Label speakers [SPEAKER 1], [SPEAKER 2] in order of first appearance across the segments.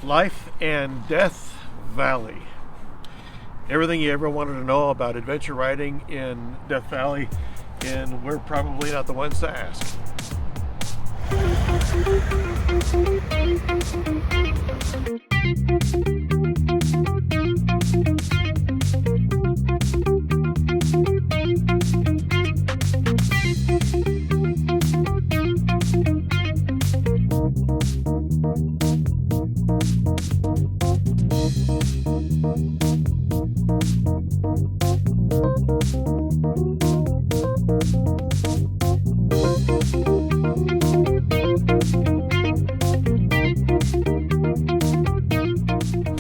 [SPEAKER 1] Life and Death Valley. Everything you ever wanted to know about adventure riding in Death Valley, and we're probably not the ones to ask.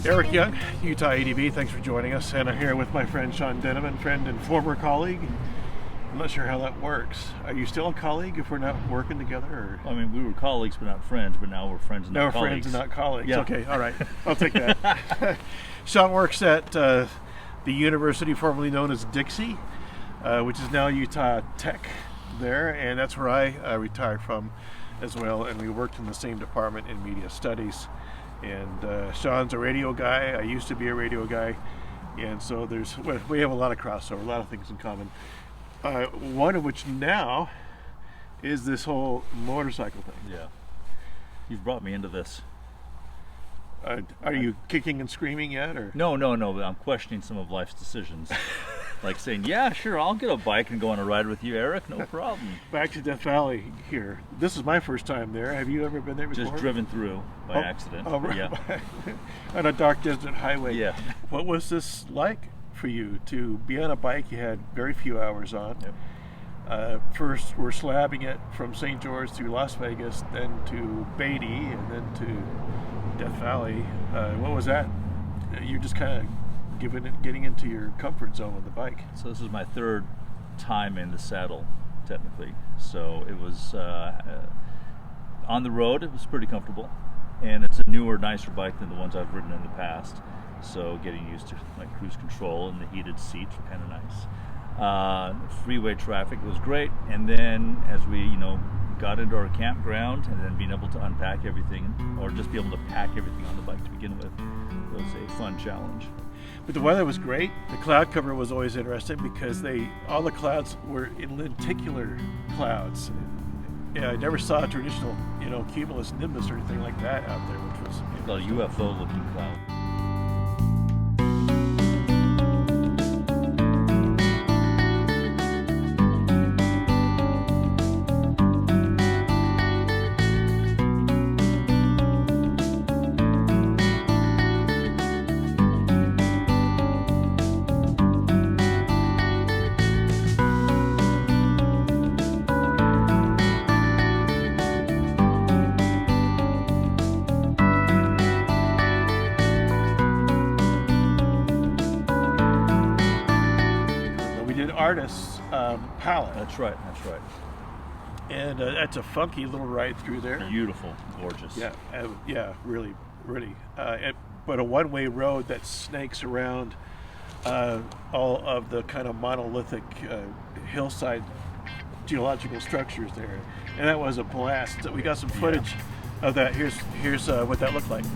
[SPEAKER 1] Eric Young, UTADV, thanks for joining us. And I'm here with my friend Shawn, friend and former colleague. I'm not sure how that works. Are you still a colleague if we're not working together? Or?
[SPEAKER 2] I mean, we were colleagues but not friends, but now we're friends and not colleagues.
[SPEAKER 1] Now we're friends and not colleagues.
[SPEAKER 2] Yeah.
[SPEAKER 1] Okay, all right. I'll take that. Shawn works at the university formerly known as Dixie, which is now Utah Tech there, and that's where I retired from as well, and we worked in the same department in media studies. And Shawn's a radio guy. I used to be a radio guy, and so we have a lot of crossover, a lot of things in common. One of which now is this whole motorcycle thing.
[SPEAKER 2] Yeah. You've brought me into this.
[SPEAKER 1] Are you kicking and screaming yet, or?
[SPEAKER 2] No. I'm questioning some of life's decisions. Like saying, yeah, sure, I'll get a bike and go on a ride with you, Eric. No problem.
[SPEAKER 1] Back to Death Valley here. This is my first time there. Have you ever been there before?
[SPEAKER 2] Just driven through by accident.
[SPEAKER 1] Oh, right.
[SPEAKER 2] Yeah.
[SPEAKER 1] On a dark desert highway.
[SPEAKER 2] Yeah.
[SPEAKER 1] What was this like for you to be on a bike you had very few hours on?
[SPEAKER 2] Yep.
[SPEAKER 1] First, we're slabbing it from St. George through Las Vegas, then to Beatty, and then to Death Valley. What was that? You're just kind of getting into your comfort zone with the bike.
[SPEAKER 2] So this is my third time in the saddle, technically. So it was on the road. It was pretty comfortable, and it's a newer, nicer bike than the ones I've ridden in the past. So getting used to like cruise control and the heated seats were kind of nice. Freeway traffic was great, and then as we got into our campground, and then being able to unpack everything, or just be able to pack everything on the bike to begin with, was a fun challenge.
[SPEAKER 1] But the weather was great. The cloud cover was always interesting because all the clouds were in lenticular clouds. Yeah, I never saw a traditional, cumulus nimbus or anything like that out there, which was
[SPEAKER 2] a UFO-looking cloud.
[SPEAKER 1] Artist's Palette.
[SPEAKER 2] That's right.
[SPEAKER 1] And that's a funky little ride through there.
[SPEAKER 2] Beautiful, gorgeous.
[SPEAKER 1] Yeah, really. But a one-way road that snakes around all of the kind of monolithic hillside geological structures there, and that was a blast. So we got some footage of that. Here's what that looked like.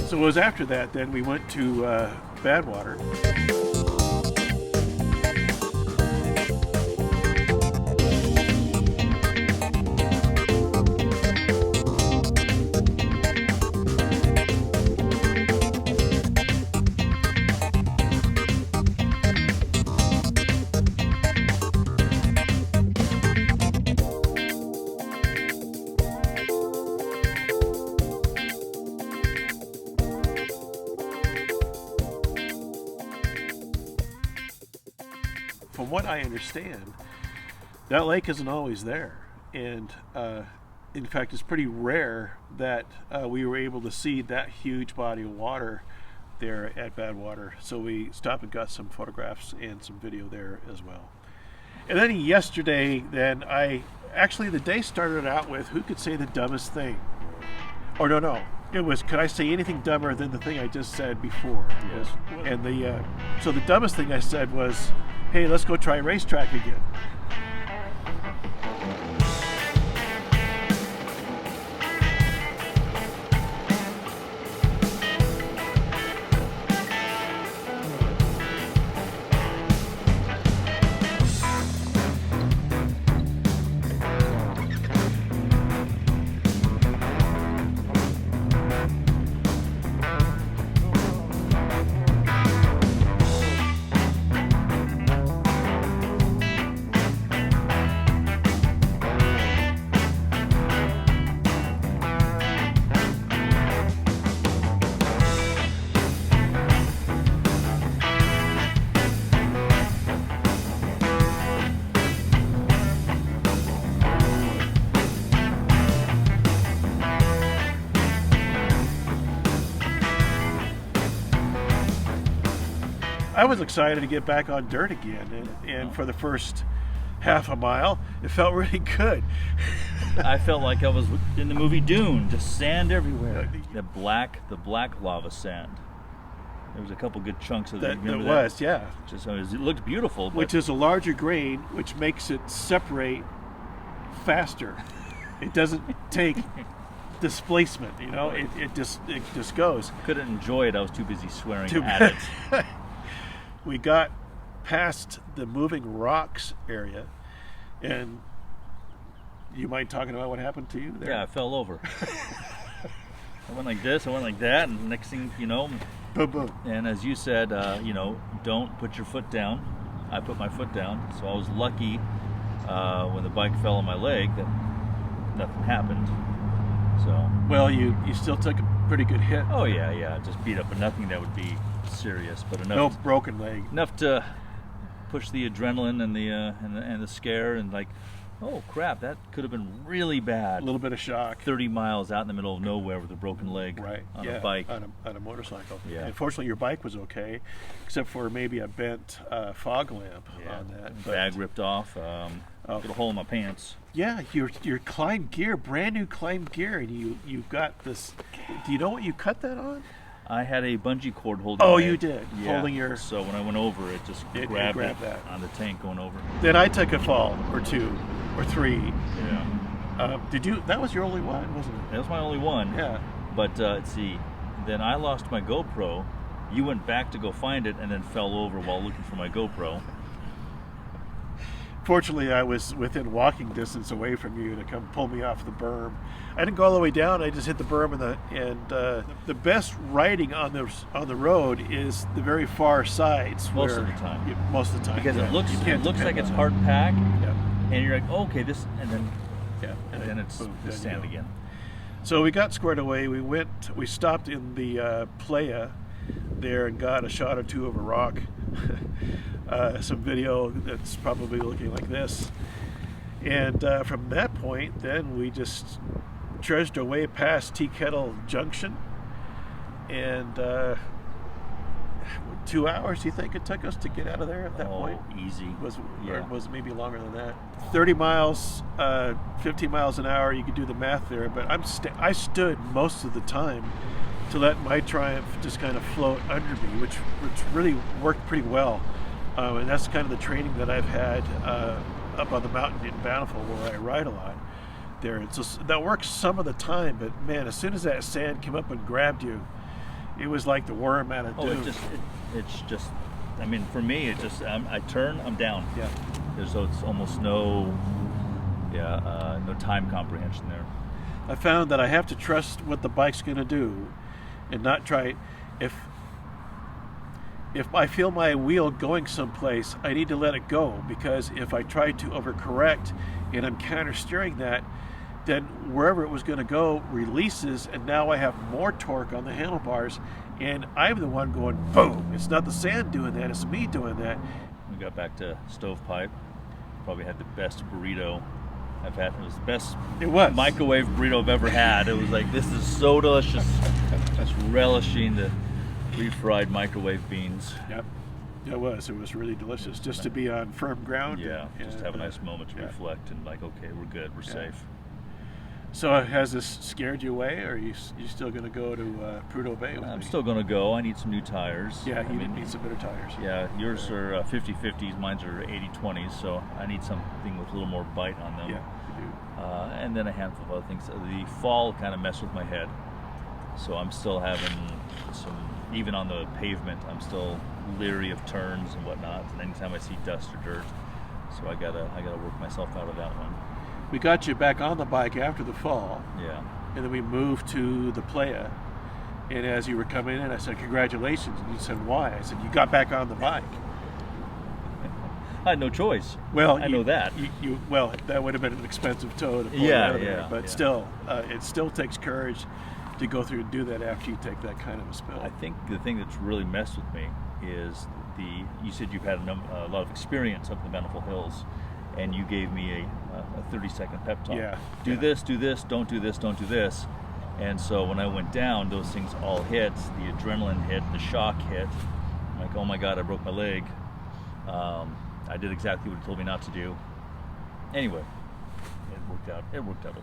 [SPEAKER 1] So it was after that, then we went to Badwater. from what I understand, that lake isn't always there. And in fact, it's pretty rare that we were able to see that huge body of water there at Badwater. So we stopped and got some photographs and some video there as well. And then yesterday, the day started out with who could say the dumbest thing? Or no. It was, could I say anything dumber than the thing I just said before?
[SPEAKER 2] Yes.
[SPEAKER 1] And so the dumbest thing I said was, hey, let's go try racetrack again. I was excited to get back on dirt again, and for the first half a mile, it felt really good.
[SPEAKER 2] I felt like I was in the movie Dune, just sand everywhere. The black lava sand. There was a couple good chunks of that.
[SPEAKER 1] There was, yeah.
[SPEAKER 2] It looked beautiful.
[SPEAKER 1] Which is a larger grain, which makes it separate faster. It doesn't take displacement, you know. It just goes.
[SPEAKER 2] Couldn't enjoy it. I was too busy swearing at it.
[SPEAKER 1] We got past the moving rocks area, and you mind talking about what happened to you there?
[SPEAKER 2] Yeah, I fell over. I went like this, I went like that, and next thing you know,
[SPEAKER 1] boom, boom.
[SPEAKER 2] And as you said, don't put your foot down. I put my foot down, so I was lucky when the bike fell on my leg that nothing happened. So.
[SPEAKER 1] Well, you still took a pretty good hit.
[SPEAKER 2] Oh yeah, just beat up, but nothing that would be serious, but enough.
[SPEAKER 1] No broken leg.
[SPEAKER 2] Enough to push the adrenaline and the scare, and like, oh crap, that could have been really bad.
[SPEAKER 1] A little bit of shock.
[SPEAKER 2] 30 miles out in the middle of nowhere with a broken leg,
[SPEAKER 1] right?
[SPEAKER 2] On a bike,
[SPEAKER 1] on a motorcycle.
[SPEAKER 2] Yeah.
[SPEAKER 1] And fortunately, your bike was okay, except for maybe a bent fog lamp on that.
[SPEAKER 2] Bag ripped off. Got a hole in my pants.
[SPEAKER 1] Yeah, your Climb gear, brand new Climb gear, and you got this. Do you know what you cut that on?
[SPEAKER 2] I had a bungee cord holding.
[SPEAKER 1] Oh, you did.
[SPEAKER 2] Yeah.
[SPEAKER 1] Holding your.
[SPEAKER 2] So when I went over, it just grabbed
[SPEAKER 1] that
[SPEAKER 2] on the tank going over.
[SPEAKER 1] Then I took a fall or two or three.
[SPEAKER 2] Yeah.
[SPEAKER 1] Did you? That was your only one, wasn't it?
[SPEAKER 2] That was my only one.
[SPEAKER 1] Yeah.
[SPEAKER 2] But let's see. Then I lost my GoPro. You went back to go find it and then fell over while looking for my GoPro.
[SPEAKER 1] Fortunately, I was within walking distance away from you to come pull me off the berm. I didn't go all the way down. I just hit the berm, and the best riding on the road is the very far sides.
[SPEAKER 2] Most of the time.
[SPEAKER 1] Most of the time.
[SPEAKER 2] Because it looks like it's hard packed.
[SPEAKER 1] Yeah.
[SPEAKER 2] And you're like, okay, this, and then
[SPEAKER 1] and
[SPEAKER 2] then it's sand again.
[SPEAKER 1] So we got squared away. We stopped in the playa there and got a shot or two of a rock. Some video that's probably looking like this, and from that point then we just trudged our way past Tea Kettle Junction, and 2 hours, do you think it took us to get out of there at that point?
[SPEAKER 2] Easy.
[SPEAKER 1] Or was it maybe longer than that? 30 miles, 15 miles an hour, you could do the math there, but I stood most of the time to let my Triumph just kind of float under me, which really worked pretty well. And that's kind of the training that I've had up on the mountain in Bountiful, where I ride a lot there. So that works some of the time, but man, as soon as that sand came up and grabbed you, it was like the worm out of doom.
[SPEAKER 2] It's just, I mean, for me, it just, I turn, I'm down.
[SPEAKER 1] Yeah.
[SPEAKER 2] So it's almost no time comprehension there.
[SPEAKER 1] I found that I have to trust what the bike's going to do, and not try. If I feel my wheel going someplace, I need to let it go, because if I try to overcorrect and I'm counter steering that, then wherever it was going to go releases, and now I have more torque on the handlebars, and I'm the one going boom. It's not the sand doing that, it's me doing that.
[SPEAKER 2] we got back to Stovepipe. Probably had the best burrito I've had. It was the best microwave burrito I've ever had. It was like, this is so delicious. Just relishing the refried microwave beans.
[SPEAKER 1] Yep. It was really delicious just to be on firm ground.
[SPEAKER 2] Yeah, just have a nice moment to reflect and like, okay, we're good, we're safe.
[SPEAKER 1] So has this scared you away, or are you still going to go to Prudhoe Bay with me?
[SPEAKER 2] I'm still going to go. I need some new tires.
[SPEAKER 1] Yeah, you need some better tires.
[SPEAKER 2] Yeah, yours are 50/50s, mine's are 80/20s, so I need something with a little more bite on them.
[SPEAKER 1] Yeah, you do.
[SPEAKER 2] And then a handful of other things. The fall kind of messed with my head, so I'm still having some, even on the pavement, I'm still leery of turns and whatnot, and anytime I see dust or dirt, so I gotta work myself out of that one.
[SPEAKER 1] We got you back on the bike after the fall.
[SPEAKER 2] Yeah.
[SPEAKER 1] And then we moved to the Playa. And as you were coming in, I said, congratulations. And you said, why? I said, you got back on the bike.
[SPEAKER 2] I had no choice.
[SPEAKER 1] Well,
[SPEAKER 2] I know that.
[SPEAKER 1] Well, that would have been an expensive tow to pull out of there. But still, it still takes courage to go through and do that after you take that kind of a spill.
[SPEAKER 2] I think the thing that's really messed with me is you said you've had a lot of experience up in the Bountiful Hills, and you gave me a 30-second pep talk.
[SPEAKER 1] Yeah.
[SPEAKER 2] Do this, don't do this, don't do this. And so when I went down, those things all hit. The adrenaline hit, the shock hit. I'm like, oh my God, I broke my leg. I did exactly what he told me not to do. Anyway, it worked out. It worked out.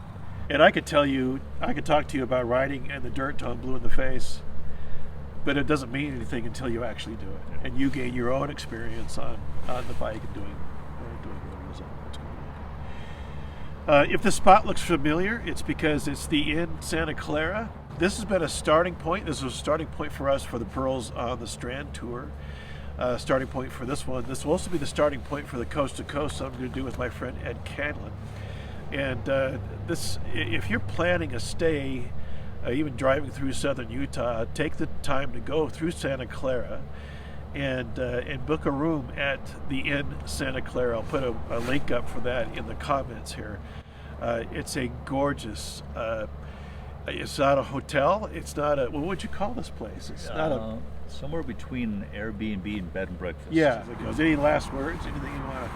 [SPEAKER 1] And I could talk to you about riding in the dirt till I'm blue in the face, but it doesn't mean anything until you actually do it. And you gain your own experience on the bike and doing what it is that's going on. If the spot looks familiar, it's because it's the Inn Santa Clara. This has been a starting point. This was a starting point for us for the Pearls on the Strand tour. Starting point for this one. This will also be the starting point for the Coast to Coast, something to do with my friend Ed Canlon. And if you're planning a stay, even driving through southern Utah, take the time to go through Santa Clara and book a room at the Inn Santa Clara. I'll put a link up for that in the comments here. It's a gorgeous, it's not a hotel, it's not a, what would you call this place? It's not a...
[SPEAKER 2] Somewhere between Airbnb and bed and breakfast.
[SPEAKER 1] Yeah, because any last words, anything you want to...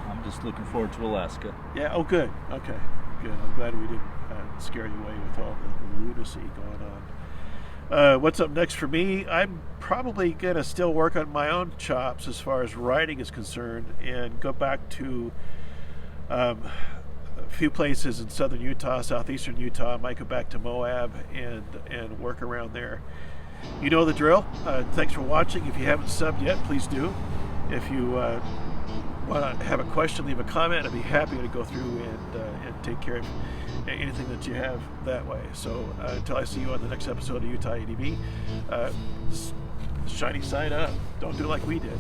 [SPEAKER 2] I'm just looking forward to Alaska.
[SPEAKER 1] Yeah, oh good, okay, good. I'm glad we didn't scare you away with all the lunacy going on. What's up next for me? I'm probably going to still work on my own chops as far as riding is concerned and go back to a few places in southern Utah, southeastern Utah. I might go back to Moab and work around there. You know the drill. Thanks for watching. If you haven't subbed yet, please do. If you want to have a question, leave a comment. I'd be happy to go through and take care of anything that you have that way. So until I see you on the next episode of UTADV, shiny side up. Don't do like we did.